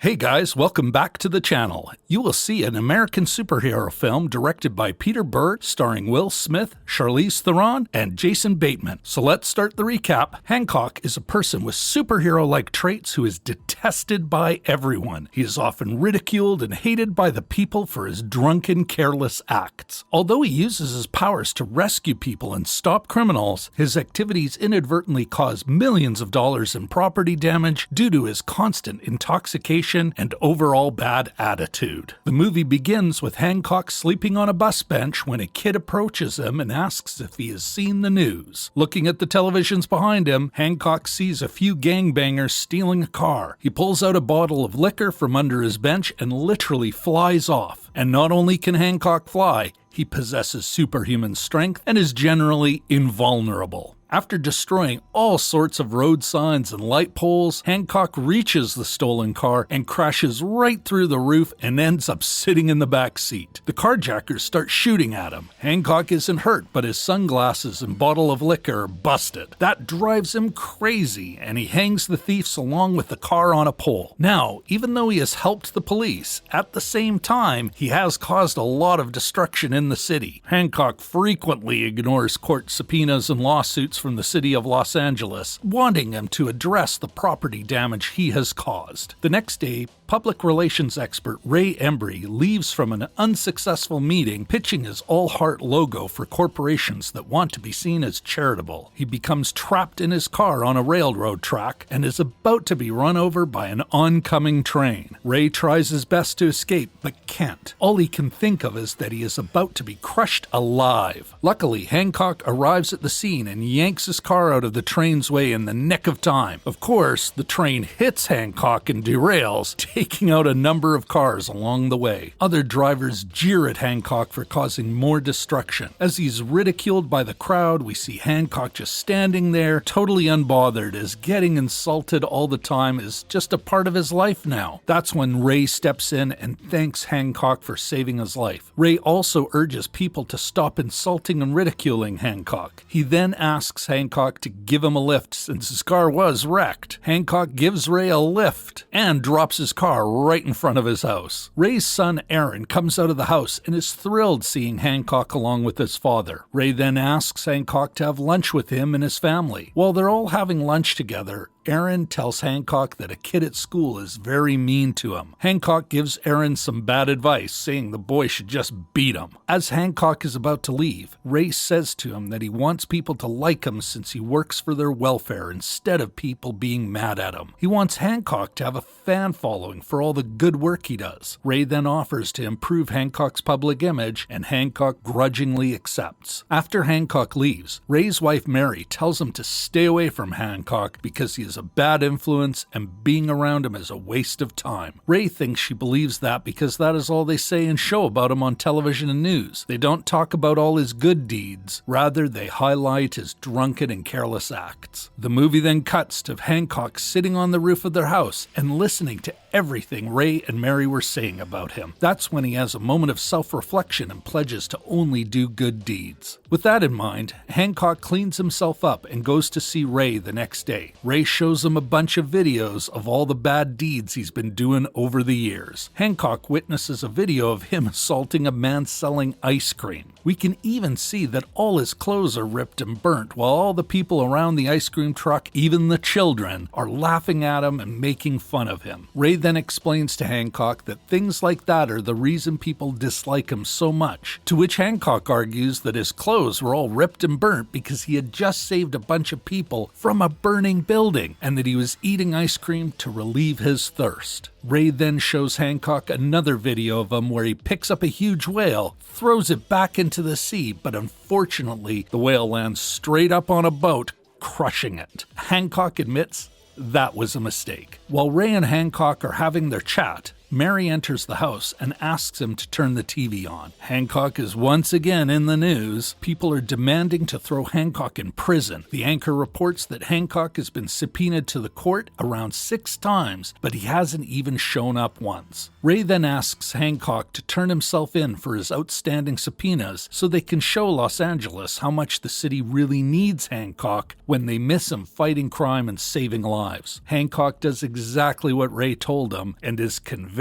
Hey guys, welcome back to the channel. You will see an American superhero film directed by Peter Berg, starring Will Smith, Charlize Theron, and Jason Bateman. So let's start the recap. Hancock is a person with superhero-like traits who is detested by everyone. He is often ridiculed and hated by the people for his drunken, careless acts. Although he uses his powers to rescue people and stop criminals, his activities inadvertently cause millions of dollars in property damage due to his constant intoxication and overall bad attitude. The movie begins with Hancock sleeping on a bus bench when a kid approaches him and asks if he has seen the news. Looking at the televisions behind him, Hancock sees a few gangbangers stealing a car. He pulls out a bottle of liquor from under his bench and literally flies off. And not only can Hancock fly, he possesses superhuman strength and is generally invulnerable. After destroying all sorts of road signs and light poles, Hancock reaches the stolen car and crashes right through the roof and ends up sitting in the back seat. The carjackers start shooting at him. Hancock isn't hurt, but his sunglasses and bottle of liquor are busted. That drives him crazy, and he hangs the thieves along with the car on a pole. Now, even though he has helped the police, at the same time, he has caused a lot of destruction in the city. Hancock frequently ignores court subpoenas and lawsuits from the city of Los Angeles, wanting him to address the property damage he has caused. The next day, public relations expert Ray Embry leaves from an unsuccessful meeting pitching his all-heart logo for corporations that want to be seen as charitable. He becomes trapped in his car on a railroad track and is about to be run over by an oncoming train. Ray tries his best to escape, but can't. All he can think of is that he is about to be crushed alive. Luckily, Hancock arrives at the scene and yanks his car out of the train's way in the nick of time. Of course, the train hits Hancock and derails, taking out a number of cars along the way. Other drivers jeer at Hancock for causing more destruction. As he's ridiculed by the crowd, we see Hancock just standing there, totally unbothered, as getting insulted all the time is just a part of his life now. That's when Ray steps in and thanks Hancock for saving his life. Ray also urges people to stop insulting and ridiculing Hancock. He then asks Hancock to give him a lift since his car was wrecked. Hancock gives Ray a lift and drops his car right in front of his house. Ray's son Aaron comes out of the house and is thrilled seeing Hancock along with his father. Ray then asks Hancock to have lunch with him and his family. While they're all having lunch together, Aaron tells Hancock that a kid at school is very mean to him. Hancock gives Aaron some bad advice, saying the boy should just beat him. As Hancock is about to leave, Ray says to him that he wants people to like him since he works for their welfare instead of people being mad at him. He wants Hancock to have a fan following for all the good work he does. Ray then offers to improve Hancock's public image, and Hancock grudgingly accepts. After Hancock leaves, Ray's wife Mary tells him to stay away from Hancock because he is a bad influence and being around him is a waste of time. Ray thinks she believes that because that is all they say and show about him on television and news. They don't talk about all his good deeds. Rather, they highlight his drunken and careless acts. The movie then cuts to Hancock sitting on the roof of their house and listening to everything Ray and Mary were saying about him. That's when he has a moment of self-reflection and pledges to only do good deeds. With that in mind, Hancock cleans himself up and goes to see Ray the next day. Ray shows him a bunch of videos of all the bad deeds he's been doing over the years. Hancock witnesses a video of him assaulting a man selling ice cream. We can even see that all his clothes are ripped and burnt, while all the people around the ice cream truck, even the children, are laughing at him and making fun of him. Ray then explains to Hancock that things like that are the reason people dislike him so much, to which Hancock argues that his clothes were all ripped and burnt because he had just saved a bunch of people from a burning building, and that he was eating ice cream to relieve his thirst. Ray then shows Hancock another video of him where he picks up a huge whale, throws it back into the sea, but unfortunately the whale lands straight up on a boat, crushing it. Hancock admits that was a mistake. While Ray and Hancock are having their chat, Mary enters the house and asks him to turn the TV on. Hancock is once again in the news. People are demanding to throw Hancock in prison. The anchor reports that Hancock has been subpoenaed to the court around 6 times, but he hasn't even shown up once. Ray then asks Hancock to turn himself in for his outstanding subpoenas so they can show Los Angeles how much the city really needs Hancock when they miss him fighting crime and saving lives. Hancock does exactly what Ray told him and is convicted.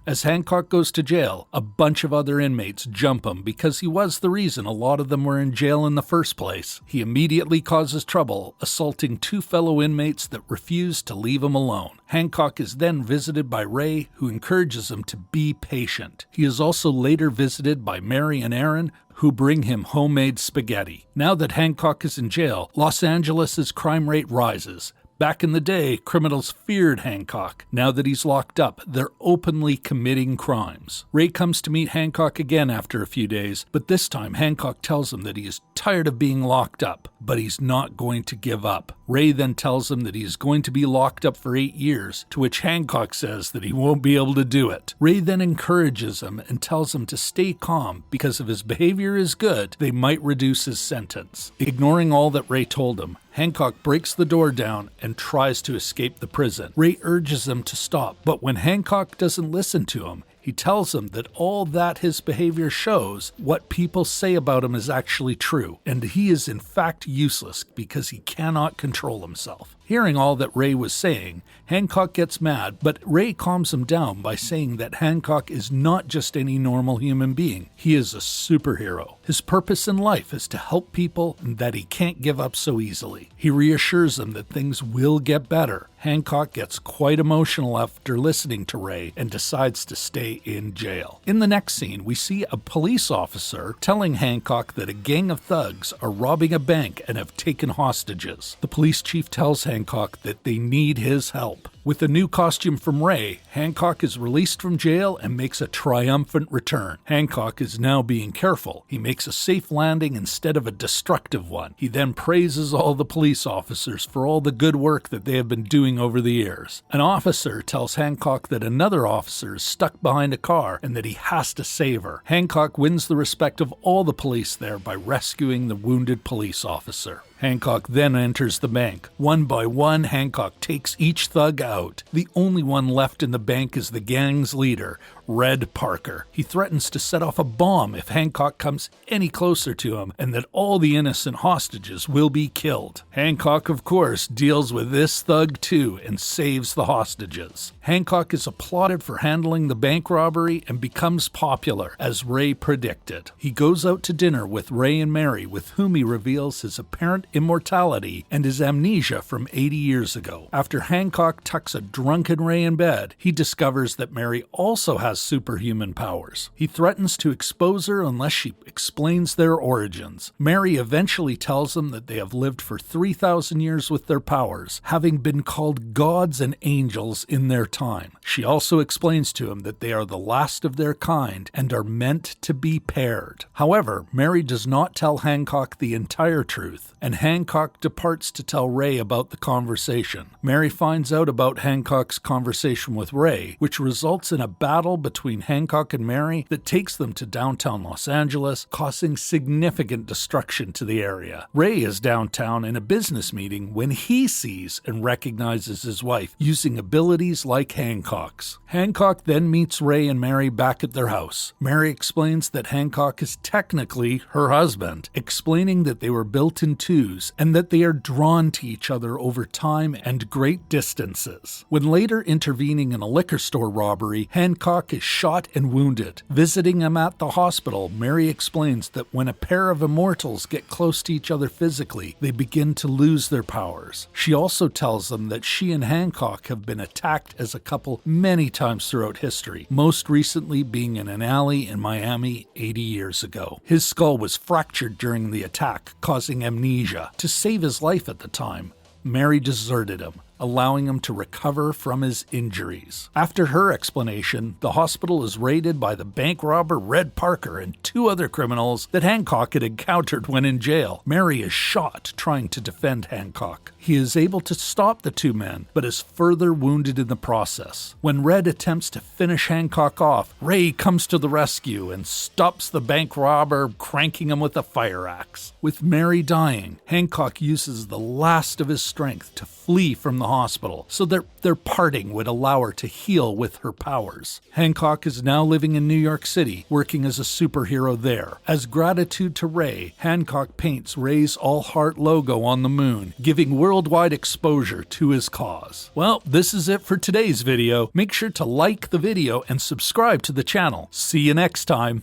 As Hancock goes to jail, a bunch of other inmates jump him because he was the reason a lot of them were in jail in the first place. He immediately causes trouble, assaulting 2 fellow inmates that refuse to leave him alone. Hancock is then visited by Ray, who encourages him to be patient. He is also later visited by Mary and Aaron, who bring him homemade spaghetti. Now that Hancock is in jail, Los Angeles' crime rate rises. Back in the day, criminals feared Hancock. Now that he's locked up, they're openly committing crimes. Ray comes to meet Hancock again after a few days, but this time Hancock tells him that he is tired of being locked up, but he's not going to give up. Ray then tells him that he is going to be locked up for 8 years, to which Hancock says that he won't be able to do it. Ray then encourages him and tells him to stay calm because if his behavior is good, they might reduce his sentence. Ignoring all that Ray told him, Hancock breaks the door down and tries to escape the prison. Ray urges him to stop, but when Hancock doesn't listen to him, he tells him that all that his behavior shows, what people say about him is actually true, and he is in fact useless because he cannot control himself. Hearing all that Ray was saying, Hancock gets mad, but Ray calms him down by saying that Hancock is not just any normal human being. He is a superhero. His purpose in life is to help people and that he can't give up so easily. He reassures him that things will get better. Hancock gets quite emotional after listening to Ray and decides to stay in jail. In the next scene, we see a police officer telling Hancock that a gang of thugs are robbing a bank and have taken hostages. The police chief tells Hancock that they need his help. With a new costume from Ray, Hancock is released from jail and makes a triumphant return. Hancock is now being careful. He makes a safe landing instead of a destructive one. He then praises all the police officers for all the good work that they have been doing over the years. An officer tells Hancock that another officer is stuck behind a car and that he has to save her. Hancock wins the respect of all the police there by rescuing the wounded police officer. Hancock then enters the bank. One by one, Hancock takes each thug out. The only one left in the bank is the gang's leader, Red Parker. He threatens to set off a bomb if Hancock comes any closer to him, and that all the innocent hostages will be killed. Hancock, of course, deals with this thug too and saves the hostages. Hancock is applauded for handling the bank robbery and becomes popular, as Ray predicted. He goes out to dinner with Ray and Mary, with whom he reveals his apparent immortality and his amnesia from 80 years ago. After Hancock tucks a drunken Ray in bed, he discovers that Mary also has superhuman powers. He threatens to expose her unless she explains their origins. Mary eventually tells him that they have lived for 3,000 years with their powers, having been called gods and angels in their time. She also explains to him that they are the last of their kind and are meant to be paired. However, Mary does not tell Hancock the entire truth, and Hancock departs to tell Ray about the conversation. Mary finds out about Hancock's conversation with Ray, which results in a battle between Hancock and Mary that takes them to downtown Los Angeles, causing significant destruction to the area. Ray is downtown in a business meeting when he sees and recognizes his wife using abilities like Hancock's. Hancock then meets Ray and Mary back at their house. Mary explains that Hancock is technically her husband, explaining that they were built in twos and that they are drawn to each other over time and great distances. When later intervening in a liquor store robbery, Hancock is shot and wounded. Visiting him at the hospital, Mary explains that when a pair of immortals get close to each other physically, they begin to lose their powers. She also tells them that she and Hancock have been attacked as a couple many times throughout history, most recently being in an alley in Miami 80 years ago. His skull was fractured during the attack, causing amnesia. To save his life at the time, Mary deserted him, allowing him to recover from his injuries. After her explanation, the hospital is raided by the bank robber Red Parker and 2 other criminals that Hancock had encountered when in jail. Mary is shot trying to defend Hancock. He is able to stop the 2 men, but is further wounded in the process. When Red attempts to finish Hancock off, Ray comes to the rescue and stops the bank robber, cranking him with a fire axe. With Mary dying, Hancock uses the last of his strength to flee from the hospital, so their parting would allow her to heal with her powers. Hancock is now living in New York City, working as a superhero there. As gratitude to Ray, Hancock paints Ray's all-heart logo on the moon, giving worldwide exposure to his cause. Well, this is it for today's video. Make sure to like the video and subscribe to the channel. See you next time.